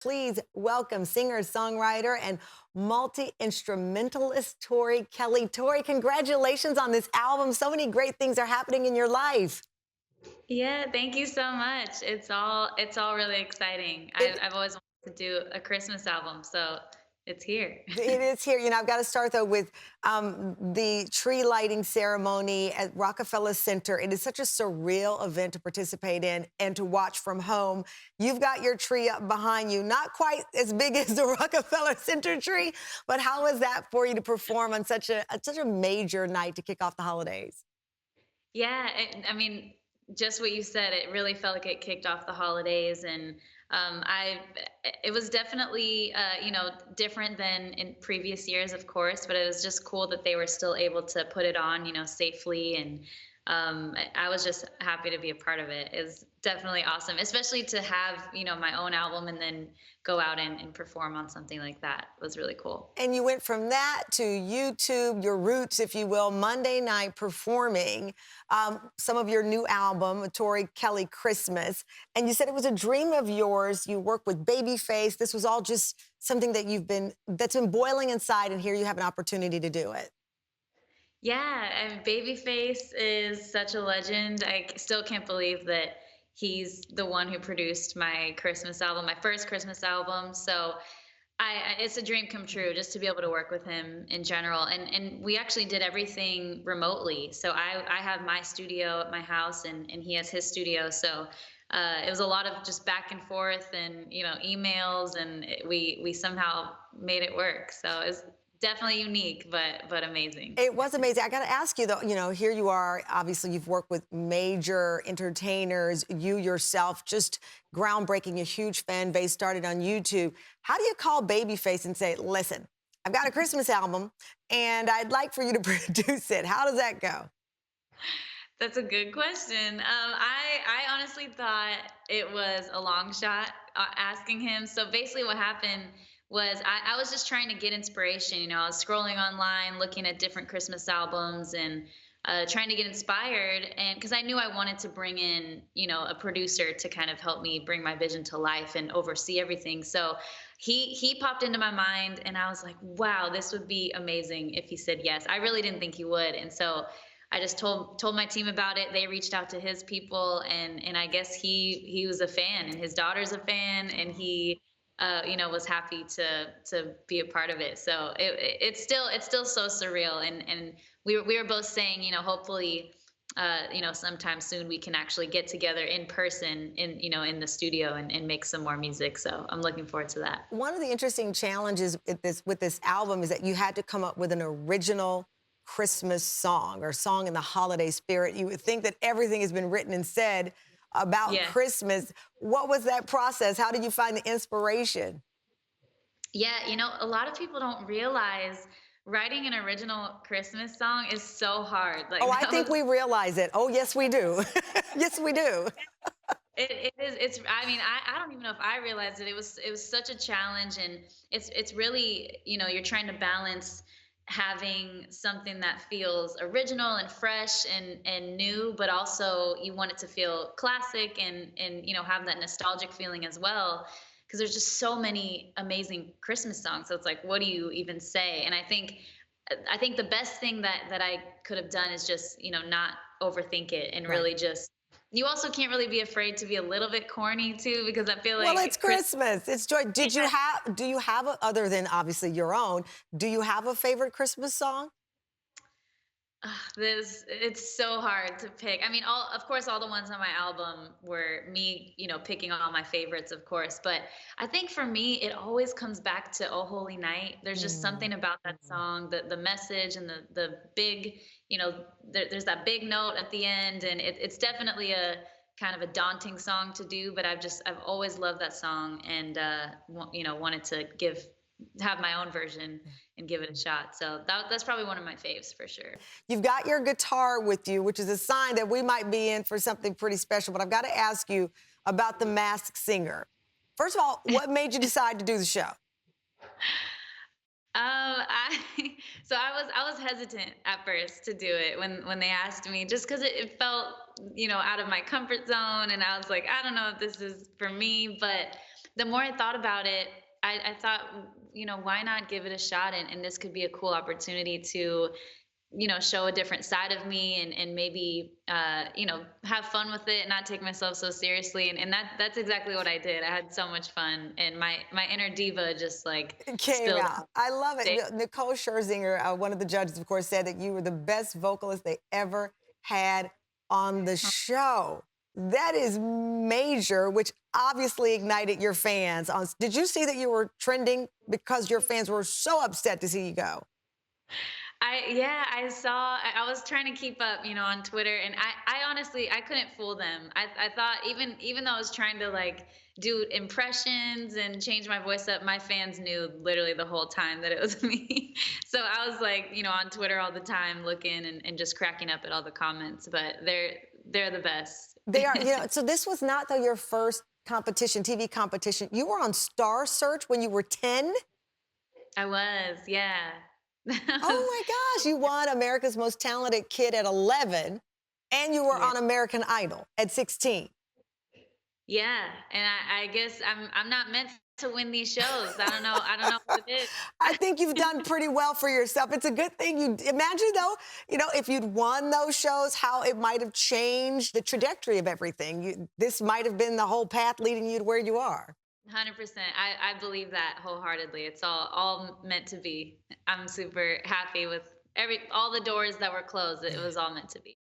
Please welcome singer, songwriter, and multi-instrumentalist Tori Kelly. Tori, congratulations on this album. So many great things are happening in your life. Yeah, thank you so much. It's all really exciting. It, I've always wanted to do a Christmas album, so it's here. it is here. I've got to start though with the tree lighting ceremony at Rockefeller Center. It is such a surreal event to participate in and to watch from home. You've got your tree up behind you, not quite as big as the Rockefeller Center tree, but how is that for you to perform on such a major night to kick off the holidays? Yeah, I mean, just what you said, it really felt like it kicked off the holidays, and I it was definitely different than in previous years, of course, but it was just cool that they were still able to put it on, safely, and I was just happy to be a part of it. It's definitely awesome, especially to have my own album and then go out and perform on something like that was really cool. And you went from that to YouTube, your roots, if you will, Monday night performing some of your new album, Tori Kelly Christmas. And you said it was a dream of yours. You work with Babyface. This was all just something that's been boiling inside, and here you have an opportunity to do it. Yeah, and Babyface is such a legend. Still can't believe that he's the one who produced my Christmas album, my first Christmas album. So it's a dream come true just to be able to work with him in general. And we actually did everything remotely. So I have my studio at my house, and he has his studio. So it was a lot of just back and forth and emails, and we somehow made it work. So it's definitely unique, but amazing. It was amazing. I got to ask you, though, here you are. Obviously, you've worked with major entertainers. You yourself, just groundbreaking, a huge fan base, started on YouTube. How do you call Babyface and say, listen, I've got a Christmas album and I'd like for you to produce it? How does that go? That's a good question. I honestly thought it was a long shot asking him. So basically, what happened was I was just trying to get inspiration. I was scrolling online, looking at different Christmas albums, and trying to get inspired. And because I knew I wanted to bring in, a producer to kind of help me bring my vision to life and oversee everything. So he popped into my mind, and I was like, wow, this would be amazing if he said yes. I really didn't think he would, and so I just told my team about it. They reached out to his people, and I guess he was a fan, and his daughter's a fan, and he was happy to be a part of it. So it's still so surreal, and we were both saying, hopefully sometime soon we can actually get together in person in the studio and make some more music. So I'm looking forward to that. One of the interesting challenges with this album is that you had to come up with an original Christmas song or song in the holiday spirit. You would think that everything has been written and said about Yeah. Christmas. What was that process? How did you find the inspiration? Yeah, a lot of people don't realize writing an original Christmas song is so hard. Oh, Like I that think was we realize it. Oh, yes, we do. Yes, we do. it is it's I mean, I don't even know if I realized it. It was such a challenge, and it's really, you're trying to balance having something that feels original and fresh and new, but also you want it to feel classic and have that nostalgic feeling as well, because there's just so many amazing Christmas songs. So it's like, what do you even say? And I think the best thing that I could have done is just, not overthink it and Right. really just, you also can't really be afraid to be a little bit corny too, because I feel Well, it's like Chris. Christmas. It's joy. Do you have other than obviously your own, do you have a favorite Christmas song? This it's so hard to pick. I mean, all of course, all the ones on my album were me, picking all my favorites, of course. But I think for me, it always comes back to "Oh Holy Night." There's just Mm. something about that song, the message and the big, there's that big note at the end, and it's definitely a kind of a daunting song to do. But I've always loved that song, and wanted to have my own version and give it a shot. So that's probably one of my faves for sure. You've got your guitar with you, which is a sign that we might be in for something pretty special. But I've got to ask you about The Masked Singer. First of all, what made you decide to do the show? I so I was hesitant at first to do it when they asked me, just because it felt out of my comfort zone, and I was like, I don't know if this is for me. But the more I thought about it, I thought, why not give it a shot? And this could be a cool opportunity to, show a different side of me and maybe, have fun with it and not take myself so seriously. And that's exactly what I did. I had so much fun and my inner diva just like It came spilled out. I love it. out. Nicole Scherzinger, one of the judges, of course, said that you were the best vocalist they ever had on the show. That is major, which obviously ignited your fans. Did you see that you were trending because your fans were so upset to see you go? Yeah, I saw. I was trying to keep up, on Twitter, and I honestly I couldn't fool them. I thought even though I was trying to like do impressions and change my voice up, my fans knew literally the whole time that it was me. So I was like, on Twitter all the time, looking and just cracking up at all the comments. But they're the best. They are, so this was not though your first competition, TV competition. You were on Star Search when you were 10? I was, yeah. Oh my gosh, you won America's Most Talented Kid at 11, and you were Yeah. on American Idol at 16. Yeah, and I guess I'm not meant to win these shows. I don't know what it is. I think you've done pretty well for yourself. It's a good thing you imagine though, if you'd won those shows, how it might have changed the trajectory of everything. This might have been the whole path leading you to where you are. 100%. I believe that wholeheartedly. It's all meant to be. I'm super happy with all the doors that were closed. It was all meant to be.